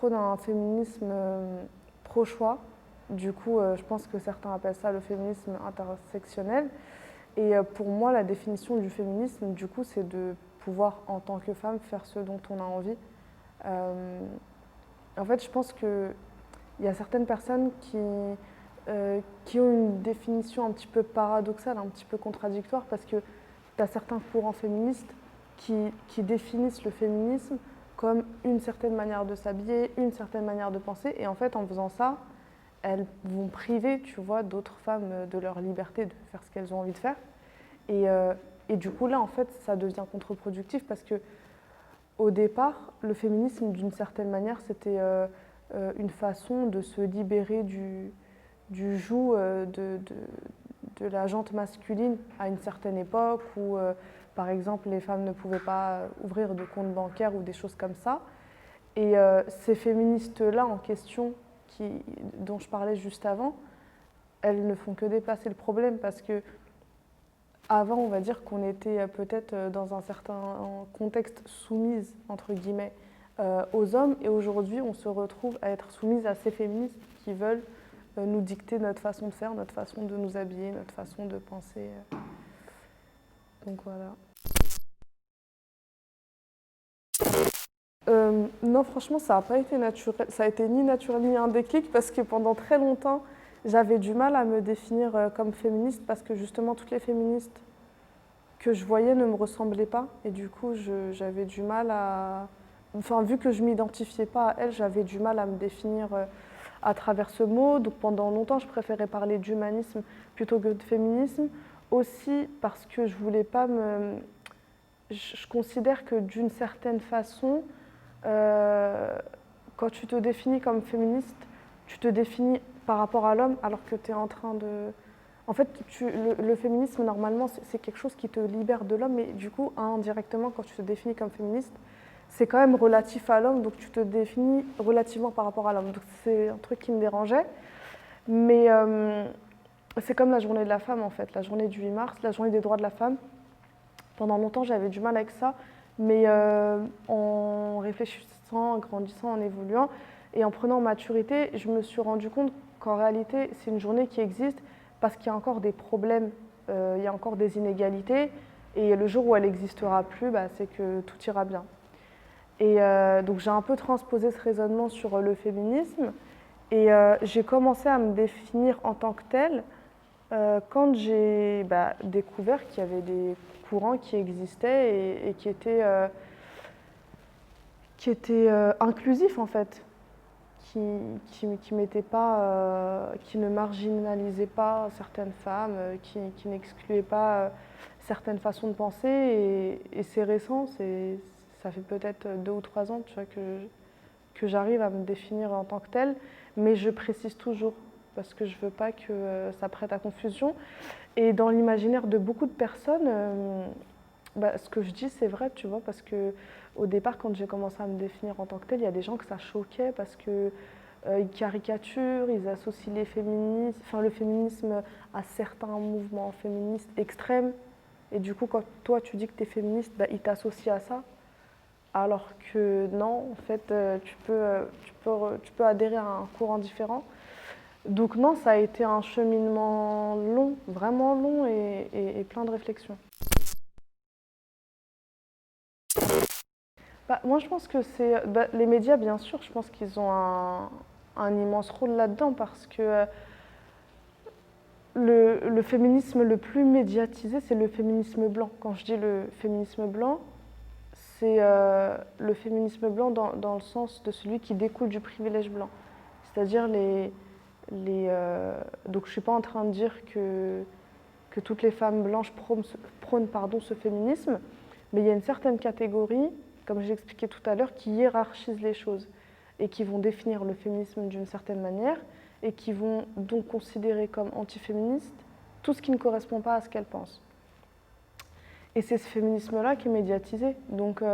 prône un féminisme pro-choix. Du coup, je pense que certains appellent ça le féminisme intersectionnel. Et pour moi, la définition du féminisme, du coup, c'est de pouvoir, en tant que femme, faire ce dont on a envie. Euh, En fait, je pense qu'il y a certaines personnes qui ont une définition un petit peu paradoxale, un petit peu contradictoire, parce que tu as certains courants féministes qui définissent le féminisme comme une certaine manière de s'habiller, une certaine manière de penser, et en fait, en faisant ça, elles vont priver, tu vois, d'autres femmes de leur liberté de faire ce qu'elles ont envie de faire. Et, euh, et du coup, là, en fait, ça devient contre-productif parce que au départ, le féminisme, d'une certaine manière, c'était une façon de se libérer du joug de la jante masculine à une certaine époque où, par exemple, les femmes ne pouvaient pas ouvrir de compte bancaire ou des choses comme ça. Et ces féministes-là en question, dont je parlais juste avant, elles ne font que déplacer le problème parce que avant, on va dire qu'on était peut-être dans un certain contexte soumise, entre guillemets, aux hommes, et aujourd'hui, on se retrouve à être soumise à ces féministes qui veulent nous dicter notre façon de faire, notre façon de nous habiller, notre façon de penser. Donc voilà. Non, franchement, ça n'a pas été naturel. Ça a été ni naturel ni un déclic parce que pendant très longtemps, j'avais du mal à me définir comme féministe parce que justement, toutes les féministes que je voyais ne me ressemblaient pas. Et du coup, j'avais du mal à... Enfin, vu que je ne m'identifiais pas à elles, j'avais du mal à me définir à travers ce mot. Donc pendant longtemps, je préférais parler d'humanisme plutôt que de féminisme. Aussi parce que je voulais pas me... Je considère que d'une certaine façon, euh, quand tu te définis comme féministe, tu te définis par rapport à l'homme alors que tu es en train de... En fait, le féminisme, normalement, c'est quelque chose qui te libère de l'homme, mais du coup, indirectement, quand tu te définis comme féministe, c'est quand même relatif à l'homme, donc tu te définis relativement par rapport à l'homme. Donc c'est un truc qui me dérangeait. Mais c'est comme la journée de la femme, en fait, la journée du 8 mars, la journée des droits de la femme. Pendant longtemps, j'avais du mal avec ça, mais en réfléchissant, en grandissant, en évoluant et en prenant maturité, je me suis rendu compte qu'en réalité, c'est une journée qui existe parce qu'il y a encore des problèmes, il y a encore des inégalités, et le jour où elle n'existera plus, bah, c'est que tout ira bien. Et donc j'ai un peu transposé ce raisonnement sur le féminisme, et j'ai commencé à me définir en tant que telle quand j'ai découvert qu'il y avait des courants qui existaient et qui étaient inclusifs en fait, qui mettaient pas, qui ne marginalisaient pas certaines femmes, qui n'excluaient pas certaines façons de penser. Et c'est récent, ça fait peut-être 2 ou 3 ans, tu vois, que j'arrive à me définir en tant que telle, mais je précise toujours parce que je veux pas que ça prête à confusion. Et dans l'imaginaire de beaucoup de personnes, ce que je dis, c'est vrai, tu vois, parce que au départ, quand j'ai commencé à me définir en tant que telle, il y a des gens que ça choquait parce que ils caricaturent, ils associent le féminisme à certains mouvements féministes extrêmes. Et du coup, quand toi tu dis que tu es féministe, ils t'associent à ça. Alors que non, en fait, tu peux adhérer à un courant différent. Donc non, ça a été un cheminement long, vraiment long et plein de réflexions. Moi, je pense que c'est les médias, bien sûr, je pense qu'ils ont un immense rôle là-dedans parce que le féminisme le plus médiatisé, c'est le féminisme blanc. Quand je dis le féminisme blanc, c'est le féminisme blanc dans le sens de celui qui découle du privilège blanc. C'est-à-dire donc je ne suis pas en train de dire que toutes les femmes blanches prônent ce féminisme, mais il y a une certaine catégorie, comme j'ai expliqué tout à l'heure, qui hiérarchise les choses et qui vont définir le féminisme d'une certaine manière et qui vont donc considérer comme antiféministe tout ce qui ne correspond pas à ce qu'elles pensent. Et c'est ce féminisme-là qui est médiatisé. Donc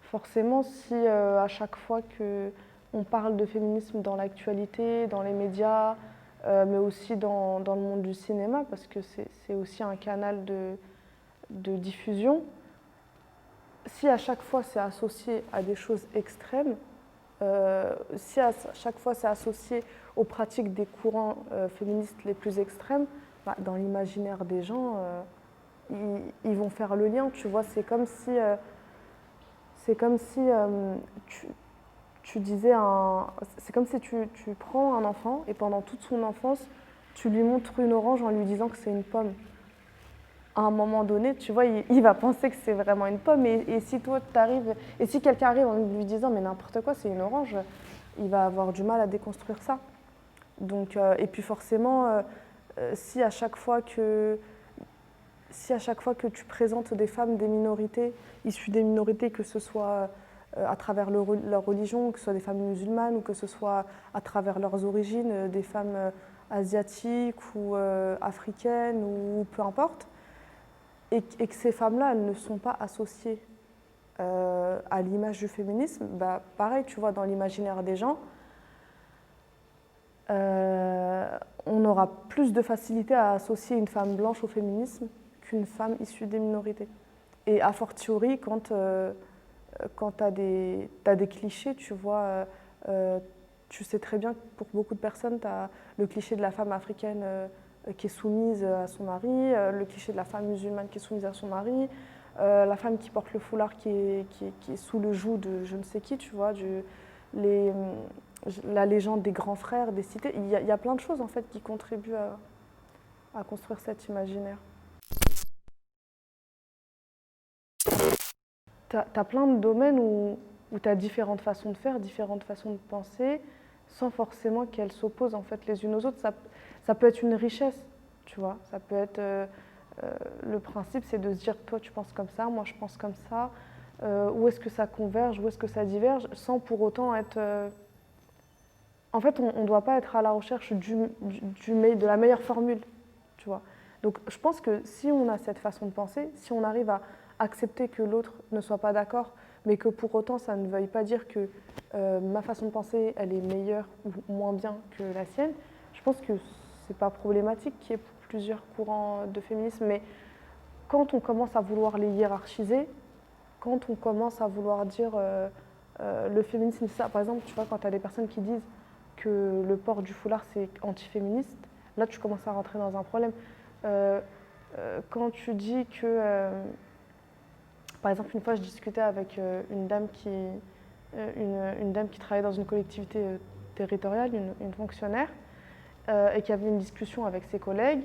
forcément, si à chaque fois qu'on parle de féminisme dans l'actualité, dans les médias, mais aussi dans le monde du cinéma, parce que c'est aussi un canal de diffusion, si à chaque fois c'est associé à des choses extrêmes, Si à chaque fois c'est associé aux pratiques des courants féministes les plus extrêmes, bah, dans l'imaginaire des gens, ils vont faire le lien, tu vois. C'est comme si tu disais c'est comme si tu prends un enfant et pendant toute son enfance, tu lui montres une orange en lui disant que c'est une pomme. À un moment donné, tu vois, il va penser que c'est vraiment une pomme. Et si toi, t'arrives, et si quelqu'un arrive en lui disant mais n'importe quoi, c'est une orange, il va avoir du mal à déconstruire ça. Donc, et puis forcément, si à chaque fois que tu présentes des femmes des minorités, issues des minorités, que ce soit à travers leur religion, que ce soit des femmes musulmanes ou que ce soit à travers leurs origines, des femmes asiatiques ou africaines ou peu importe, et que ces femmes-là, elles ne sont pas associées à l'image du féminisme, bah, pareil, tu vois, dans l'imaginaire des gens, on aura plus de facilité à associer une femme blanche au féminisme qu'une femme issue des minorités. Et a fortiori, quand tu as des clichés, tu vois, tu sais très bien que pour beaucoup de personnes, tu as le cliché de la femme africaine qui est soumise à son mari, le cliché de la femme musulmane qui est soumise à son mari, la femme qui porte le foulard qui est sous le joug de je ne sais qui, tu vois, les, la légende des grands frères, des cités. Il y a plein de choses en fait qui contribuent à construire cet imaginaire. Tu as plein de domaines où tu as différentes façons de faire, différentes façons de penser, sans forcément qu'elles s'opposent en fait les unes aux autres. Ça peut être une richesse, tu vois. Ça peut être le principe, c'est de se dire toi tu penses comme ça, moi je pense comme ça. Où est-ce que ça converge, où est-ce que ça diverge, sans pour autant être. En fait, on ne doit pas être à la recherche de la meilleure formule, tu vois. Donc, je pense que si on a cette façon de penser, si on arrive à accepter que l'autre ne soit pas d'accord, mais que pour autant ça ne veuille pas dire que ma façon de penser, elle est meilleure ou moins bien que la sienne, je pense que c'est pas problématique qu'il y ait plusieurs courants de féminisme. Mais quand on commence à vouloir les hiérarchiser, quand on commence à vouloir dire le féminisme, c'est ça. Par exemple, tu vois, quand tu as des personnes qui disent que le port du foulard c'est antiféministe, là tu commences à rentrer dans un problème. Quand tu dis que, par exemple, une fois je discutais avec une dame qui travaillait dans une collectivité territoriale, une fonctionnaire, et qui avait une discussion avec ses collègues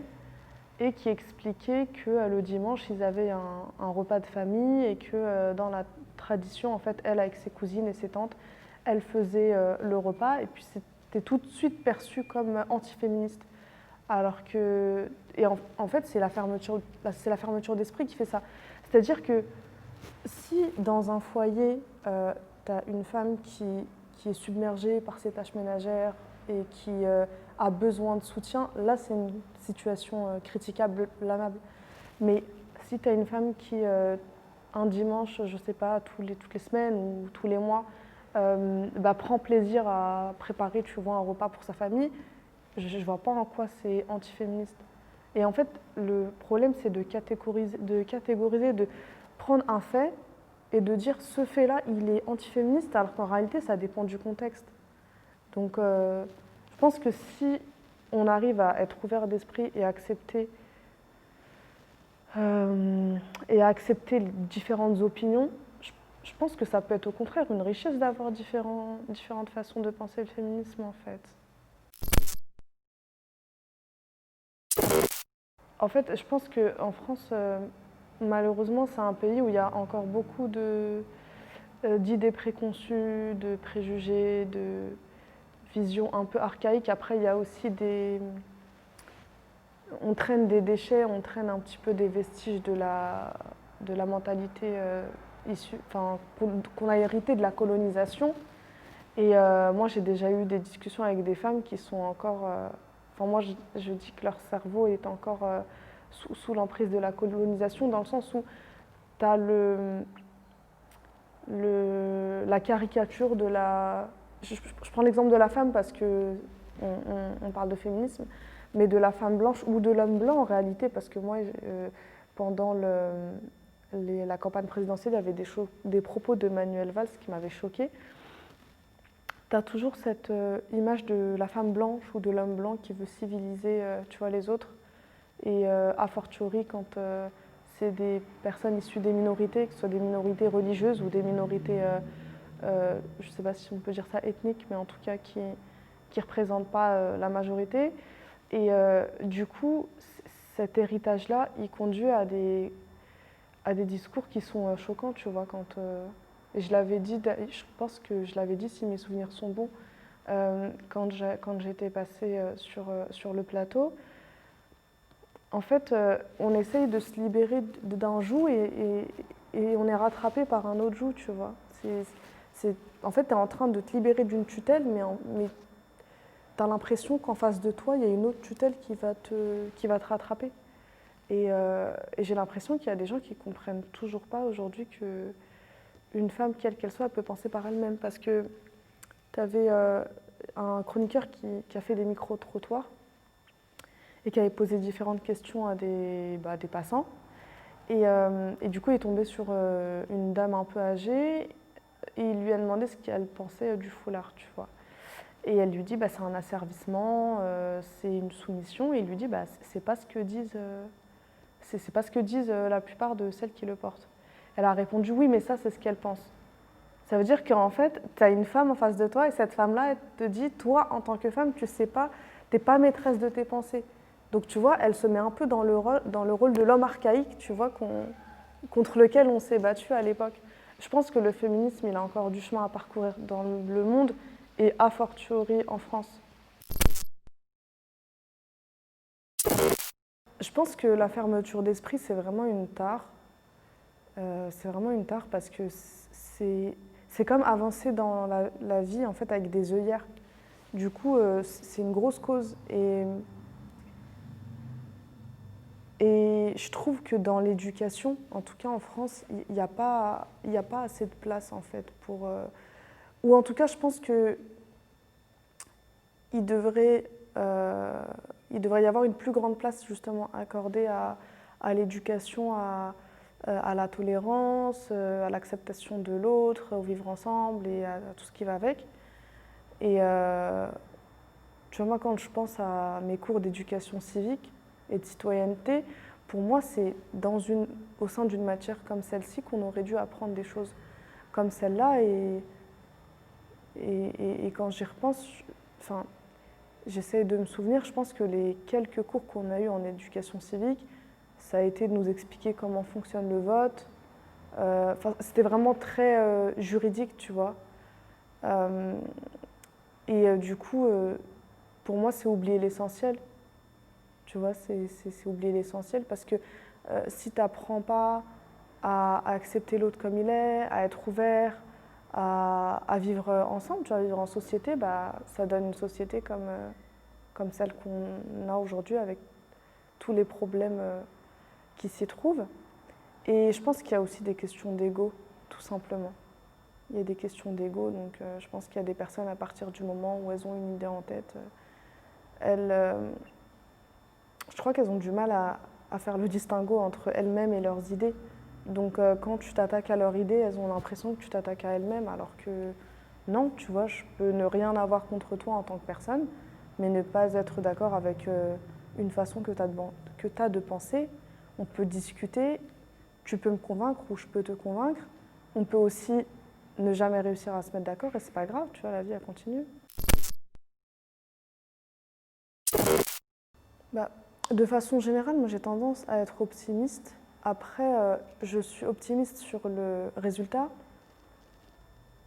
et qui expliquait que le dimanche ils avaient un repas de famille et que dans la tradition, en fait, elle avec ses cousines et ses tantes, elle faisait le repas et puis c'était tout de suite perçu comme antiféministe. Alors que, et en fait, c'est la fermeture d'esprit qui fait ça. C'est-à-dire que si dans un foyer, tu as une femme qui est submergée par ses tâches ménagères et qui a besoin de soutien, là c'est une situation critiquable, blâmable. Mais si tu as une femme qui, un dimanche, je ne sais pas, toutes les semaines ou tous les mois, prend plaisir à préparer, tu vois, un repas pour sa famille, je ne vois pas en quoi c'est antiféministe. Et en fait, le problème, c'est de catégoriser, de prendre un fait et de dire ce fait-là, il est antiféministe, alors qu'en réalité, ça dépend du contexte. Donc, je pense que si on arrive à être ouvert d'esprit et à accepter les différentes opinions, je pense que ça peut être au contraire une richesse d'avoir différentes façons de penser le féminisme, en fait. En fait, je pense qu'en France, malheureusement, c'est un pays où il y a encore beaucoup d'idées préconçues, de préjugés, de visions un peu archaïques. Après, il y a aussi on traîne des déchets, on traîne un petit peu des vestiges de la mentalité qu'on a hérité de la colonisation. Et moi, j'ai déjà eu des discussions avec des femmes qui sont encore. Moi, je dis que leur cerveau est encore sous l'emprise de la colonisation, dans le sens où tu as la caricature de la. Je prends l'exemple de la femme parce que on parle de féminisme, mais de la femme blanche ou de l'homme blanc en réalité, parce que moi, pendant la campagne présidentielle, il y avait des propos de Manuel Valls qui m'avaient choquée. as toujours cette image de la femme blanche ou de l'homme blanc qui veut civiliser tu vois, les autres. Et a fortiori quand c'est des personnes issues des minorités, que ce soit des minorités religieuses ou des minorités, je ne sais pas si on peut dire ça ethniques, mais en tout cas qui ne représentent pas la majorité. Et du coup, cet héritage-là, il conduit à des discours qui sont choquants, tu vois. Et je l'avais dit, je pense que je l'avais dit si mes souvenirs sont bons, quand j'étais passée sur le plateau. En fait, on essaye de se libérer d'un joug et on est rattrapé par un autre joug, tu vois. En fait, tu es en train de te libérer d'une tutelle, mais tu as l'impression qu'en face de toi, il y a une autre tutelle qui va te rattraper. Et j'ai l'impression qu'il y a des gens qui ne comprennent toujours pas aujourd'hui qu'une femme, quelle qu'elle soit, peut penser par elle-même. Parce que tu avais un chroniqueur qui a fait des micro-trottoirs et qui avait posé différentes questions à des passants. Et du coup, il est tombé sur une dame un peu âgée et il lui a demandé ce qu'elle pensait du foulard, tu vois. Et elle lui dit, c'est un asservissement, c'est une soumission. Et il lui dit, c'est pas ce que disent, c'est pas ce que disent la plupart de celles qui le portent. Elle a répondu, oui, mais ça, c'est ce qu'elle pense. Ça veut dire qu'en fait, tu as une femme en face de toi et cette femme-là, elle te dit, toi, en tant que femme, tu sais pas, t'es pas maîtresse de tes pensées. Donc tu vois, elle se met un peu dans le rôle de l'homme archaïque, tu vois, contre lequel on s'est battu à l'époque. Je pense que le féminisme, il a encore du chemin à parcourir dans le monde et a fortiori en France. Je pense que la fermeture d'esprit, c'est vraiment une tare. C'est vraiment une tare parce que c'est comme avancer dans la vie en fait, avec des œillères. Du coup, c'est une grosse cause. Et je trouve que dans l'éducation, en tout cas en France, il n'y a pas assez de place en fait pour... ou en tout cas, je pense que il devrait y avoir une plus grande place justement accordée à l'éducation, à la tolérance, à l'acceptation de l'autre, au vivre ensemble et à tout ce qui va avec. Et tu vois, moi, quand je pense à mes cours d'éducation civique et de citoyenneté, pour moi, c'est au sein d'une matière comme celle-ci qu'on aurait dû apprendre des choses comme celle-là. Et quand j'y repense, enfin, j'essaie de me souvenir, je pense que les quelques cours qu'on a eus en éducation civique, ça a été de nous expliquer comment fonctionne le vote. C'était vraiment très juridique, tu vois. Du coup, pour moi, c'est oublier l'essentiel. Tu vois, c'est oublier l'essentiel parce que si tu n'apprends pas à accepter l'autre comme il est, à être ouvert, à vivre ensemble, tu vois, à vivre en société, ça donne une société comme celle qu'on a aujourd'hui avec tous les problèmes qui s'y trouvent. Et je pense qu'il y a aussi des questions d'ego, tout simplement. Il y a des questions d'ego, donc je pense qu'il y a des personnes à partir du moment où elles ont une idée en tête, je crois qu'elles ont du mal à faire le distinguo entre elles-mêmes et leurs idées. Donc quand tu t'attaques à leur idée, elles ont l'impression que tu t'attaques à elles-mêmes, alors que non, tu vois, je peux ne rien avoir contre toi en tant que personne, mais ne pas être d'accord avec une façon que tu as de penser. On peut discuter, tu peux me convaincre ou je peux te convaincre. On peut aussi ne jamais réussir à se mettre d'accord et c'est pas grave, tu vois, la vie elle continue. De façon générale, moi j'ai tendance à être optimiste. Après, je suis optimiste sur le résultat,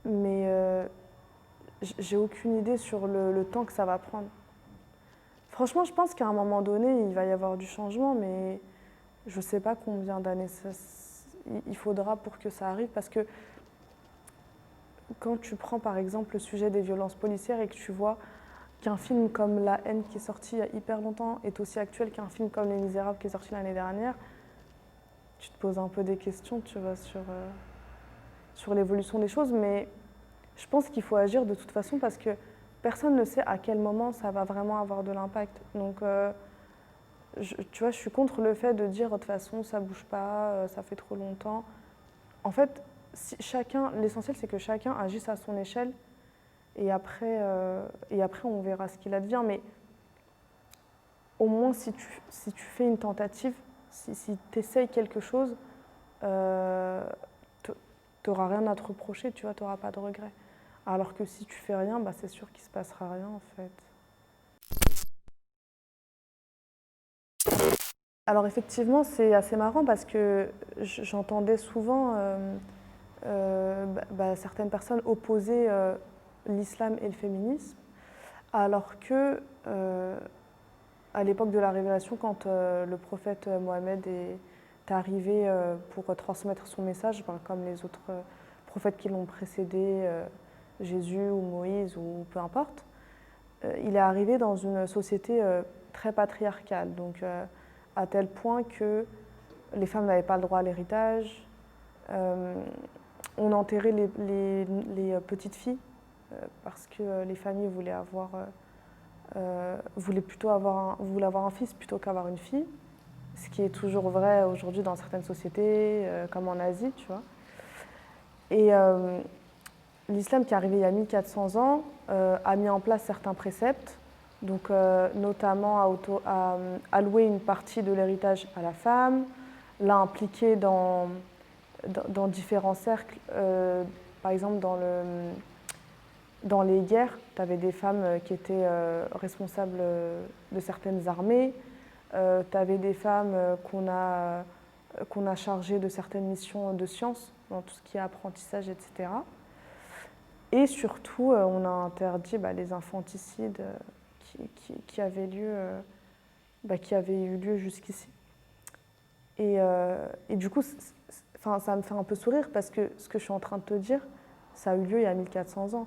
mais j'ai aucune idée sur le temps que ça va prendre. Franchement, je pense qu'à un moment donné, il va y avoir du changement, mais je ne sais pas combien d'années il faudra pour que ça arrive, parce que quand tu prends par exemple le sujet des violences policières et que tu vois qu'un film comme La haine qui est sorti il y a hyper longtemps est aussi actuel qu'un film comme Les Misérables qui est sorti l'année dernière, tu te poses un peu des questions, tu vois, sur l'évolution des choses, mais je pense qu'il faut agir de toute façon parce que personne ne sait à quel moment ça va vraiment avoir de l'impact. Donc, tu vois, je suis contre le fait de dire de toute façon ça bouge pas, ça fait trop longtemps. En fait, l'essentiel c'est que chacun agisse à son échelle et après, on verra ce qu'il advient. Mais au moins, si tu fais une tentative, si tu essayes quelque chose, tu n'auras rien à te reprocher, tu vois, tu n'auras pas de regrets. Alors que si tu fais rien, bah, c'est sûr qu'il ne se passera rien en fait. Alors effectivement, c'est assez marrant parce que j'entendais souvent certaines personnes opposer l'islam et le féminisme, alors que à l'époque de la Révélation, quand le prophète Mohammed est arrivé pour transmettre son message, comme les autres prophètes qui l'ont précédé, Jésus ou Moïse ou peu importe, il est arrivé dans une société très patriarcale, donc à tel point que les femmes n'avaient pas le droit à l'héritage, on enterrait les petites filles parce que les familles voulaient avoir un fils plutôt qu'avoir une fille, ce qui est toujours vrai aujourd'hui dans certaines sociétés, comme en Asie, tu vois. Et l'islam qui est arrivé il y a 1400 ans a mis en place certains préceptes, donc notamment à allouer une partie de l'héritage à la femme, l'a impliqué dans différents cercles, par exemple dans les guerres, tu avais des femmes qui étaient responsables de certaines armées, tu avais des femmes qu'on a chargées de certaines missions de science, dans tout ce qui est apprentissage, etc. Et surtout, on a interdit les infanticides qui avaient eu lieu jusqu'ici. Et du coup, ça me fait un peu sourire parce que ce que je suis en train de te dire, ça a eu lieu il y a 1400 ans.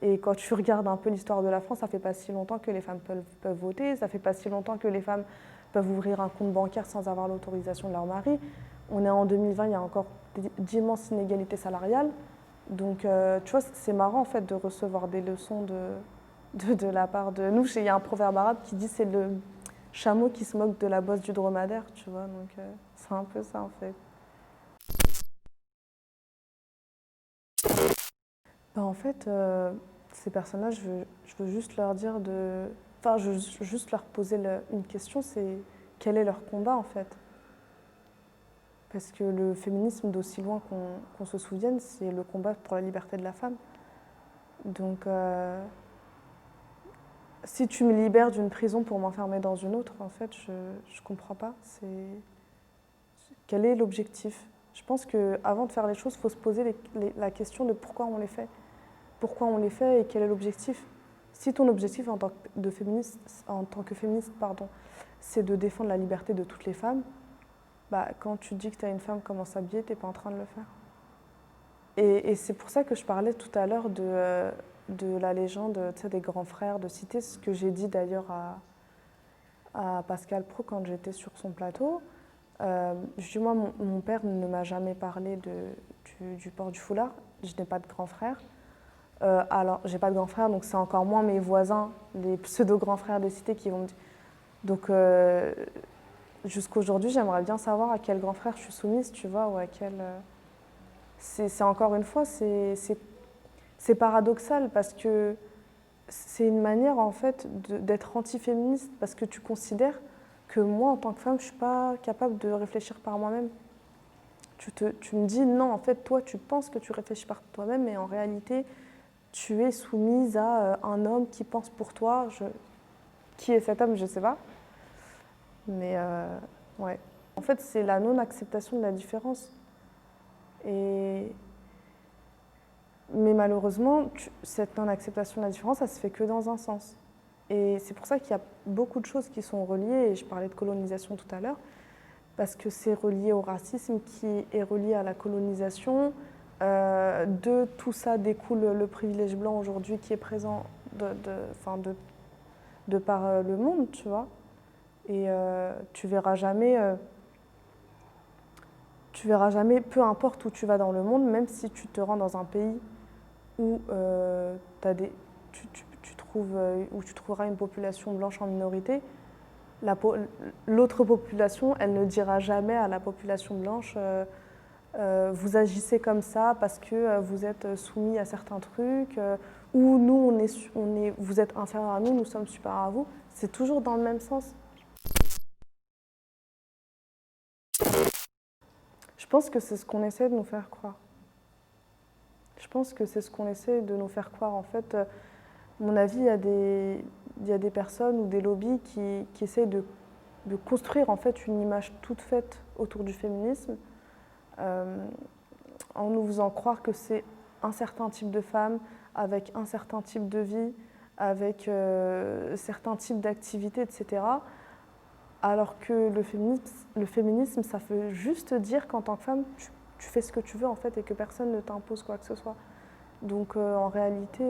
Et quand tu regardes un peu l'histoire de la France, ça fait pas si longtemps que les femmes peuvent voter, ça fait pas si longtemps que les femmes peuvent ouvrir un compte bancaire sans avoir l'autorisation de leur mari. On est en 2020, il y a encore d'immenses inégalités salariales. Donc, tu vois, c'est marrant en fait de recevoir des leçons de la part de nous. Il y a un proverbe arabe qui dit c'est le chameau qui se moque de la bosse du dromadaire, tu vois. Donc, c'est un peu ça en fait. En fait, ces personnes-là, je veux juste leur dire de... Enfin, je veux juste leur poser une question, c'est quel est leur combat en fait? Parce que le féminisme, d'aussi loin qu'on se souvienne, c'est le combat pour la liberté de la femme. Donc, si tu me libères d'une prison pour m'enfermer dans une autre, en fait, je comprends pas. Quel est l'objectif? Je pense qu'avant de faire les choses, il faut se poser la question de pourquoi on les fait. Pourquoi on les fait et quel est l'objectif. Si ton objectif en tant que féministe, c'est de défendre la liberté de toutes les femmes, quand tu dis que tu as une femme comment s'habiller, tu n'es pas en train de le faire. Et c'est pour ça que je parlais tout à l'heure de la légende des grands frères de Cité, ce que j'ai dit d'ailleurs à Pascal Pro quand j'étais sur son plateau. Je dis, moi, mon père ne m'a jamais parlé du port du foulard, je n'ai pas de grand frère. Alors, j'ai pas de grand frère, donc c'est encore moins mes voisins, les pseudo-grands frères des cités qui vont me dire. Donc, jusqu'aujourd'hui, j'aimerais bien savoir à quel grand frère je suis soumise, tu vois, ou à quel. C'est encore une fois, c'est paradoxal parce que c'est une manière en fait d'être anti-féministe parce que tu considères que moi, en tant que femme, je suis pas capable de réfléchir par moi-même. Tu me dis non, en fait, toi, tu penses que tu réfléchis par toi-même, mais en réalité, tu es soumise à un homme qui pense pour toi. Qui est cet homme, je ne sais pas. Mais ouais. En fait, c'est la non-acceptation de la différence. Mais malheureusement, cette non-acceptation de la différence, ça se fait que dans un sens. Et c'est pour ça qu'il y a beaucoup de choses qui sont reliées, et je parlais de colonisation tout à l'heure, parce que c'est relié au racisme qui est relié à la colonisation. De tout ça découle le privilège blanc aujourd'hui qui est présent de par le monde, tu vois. Et tu verras jamais, peu importe où tu vas dans le monde, même si tu te rends dans un pays où tu trouveras une population blanche en minorité, l'autre population, elle ne dira jamais à la population blanche vous agissez comme ça parce que vous êtes soumis à certains trucs, ou nous, vous êtes inférieur à nous, nous sommes supérieurs à vous. C'est toujours dans le même sens. Je pense que c'est ce qu'on essaie de nous faire croire. Je pense que c'est ce qu'on essaie de nous faire croire. En fait, à mon avis, il y a des personnes ou des lobbies qui essaient de construire en fait une image toute faite autour du féminisme, en nous faisant croire que c'est un certain type de femme, avec un certain type de vie, avec certains types d'activités, etc. Alors que le féminisme, ça veut juste dire qu'en tant que femme, tu fais ce que tu veux en fait et que personne ne t'impose quoi que ce soit. Donc en réalité,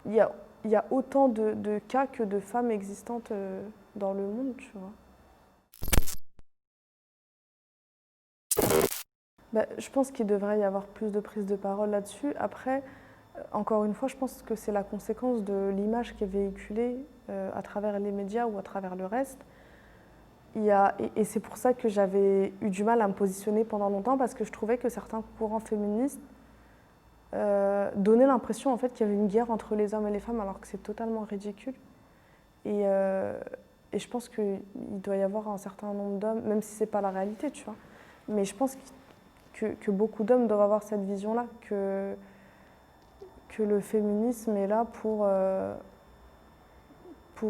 il y a autant de cas que de femmes existantes dans le monde, tu vois. Bah, je pense qu'il devrait y avoir plus de prise de parole là-dessus. Après, encore une fois, je pense que c'est la conséquence de l'image qui est véhiculée à travers les médias ou à travers le reste. Et c'est pour ça que j'avais eu du mal à me positionner pendant longtemps, parce que je trouvais que certains courants féministes donnaient l'impression en fait, qu'il y avait une guerre entre les hommes et les femmes, alors que c'est totalement ridicule. Et je pense qu'il doit y avoir un certain nombre d'hommes, même si ce n'est pas la réalité, tu vois. Mais je pense que beaucoup d'hommes doivent avoir cette vision-là, que le féminisme est là pour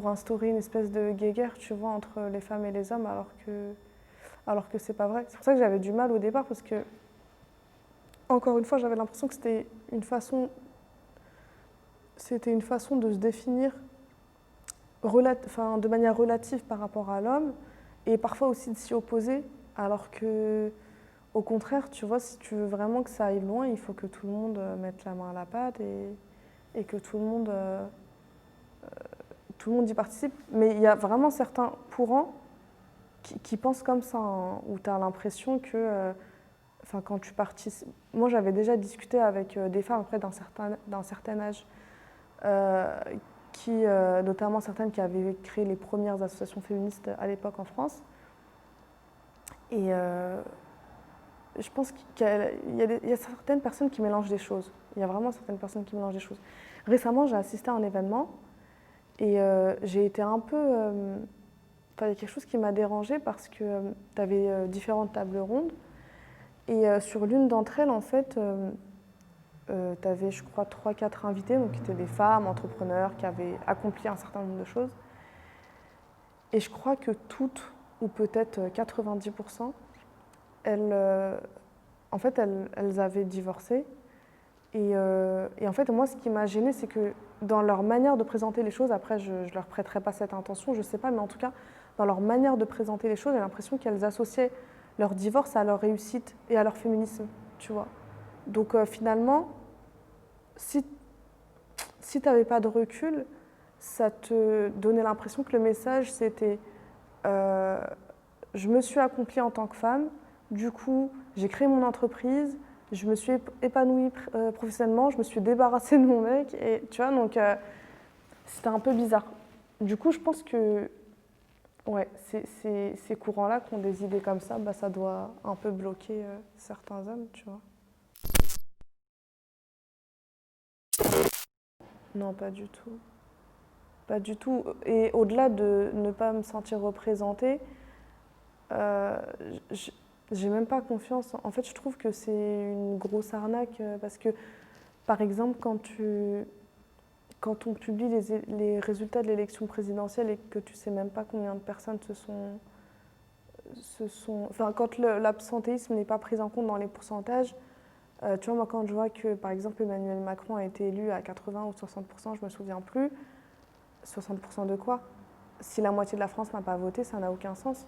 instaurer une espèce de guéguerre, tu vois, entre les femmes et les hommes, alors que c'est pas vrai. C'est pour ça que j'avais du mal au départ, parce que, encore une fois, j'avais l'impression que c'était une façon de se définir de manière relative par rapport à l'homme, et parfois aussi de s'y opposer, alors que, au contraire, tu vois, si tu veux vraiment que ça aille loin, il faut que tout le monde mette la main à la pâte et que tout le monde y participe. Mais il y a vraiment certains courants qui pensent comme ça, hein, où tu as l'impression que, quand tu participes... Moi, j'avais déjà discuté avec des femmes après d'un certain âge, notamment certaines qui avaient créé les premières associations féministes à l'époque en France. Et je pense qu'il y a certaines personnes qui mélangent des choses. Il y a vraiment certaines personnes qui mélangent des choses. Récemment, j'ai assisté à un événement et j'ai été un peu... il y a quelque chose qui m'a dérangée, parce que tu avais différentes tables rondes. Et sur l'une d'entre elles, en fait, tu avais, je crois, 3-4 invités, donc qui étaient des femmes entrepreneurs qui avaient accompli un certain nombre de choses. Et je crois que toutes, ou peut-être 90%, en fait, elles avaient divorcé. Et en fait, moi, ce qui m'a gênée, c'est que dans leur manière de présenter les choses, après, je ne leur prêterai pas cette intention, je ne sais pas, mais en tout cas, dans leur manière de présenter les choses, j'ai l'impression qu'elles associaient leur divorce à leur réussite et à leur féminisme, tu vois. Donc finalement, si tu n'avais pas de recul, ça te donnait l'impression que le message, c'était je me suis accomplie en tant que femme, du coup, j'ai créé mon entreprise, je me suis épanouie professionnellement, je me suis débarrassée de mon mec, et tu vois, donc c'était un peu bizarre. Du coup, je pense que ouais, ces courants-là qui ont des idées comme ça, bah, ça doit un peu bloquer certains hommes, tu vois. Non, pas du tout. Pas du tout. Et au-delà de ne pas me sentir représentée, euh, j'ai même pas confiance. En fait, je trouve que c'est une grosse arnaque, parce que, par exemple, quand on publie les résultats de l'élection présidentielle et que tu sais même pas combien de personnes enfin, quand l'absentéisme n'est pas pris en compte dans les pourcentages, tu vois, moi, quand je vois que, par exemple, Emmanuel Macron a été élu à 80 ou 60%, je me souviens plus, 60% de quoi? Si la moitié de la France n'a pas voté, ça n'a aucun sens.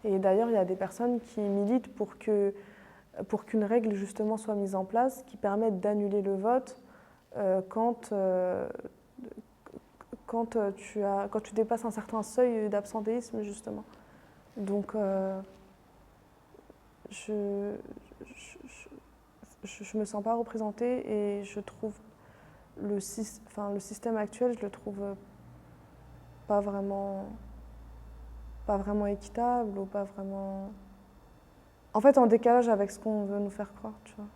Et d'ailleurs, il y a des personnes qui militent pour qu'une règle justement soit mise en place qui permette d'annuler le vote quand tu dépasses un certain seuil d'absentéisme, justement. Donc, je ne me sens pas représentée, et je trouve le système actuel, je le trouve pas vraiment, pas vraiment équitable, ou pas vraiment... En fait, en décalage avec ce qu'on veut nous faire croire, tu vois.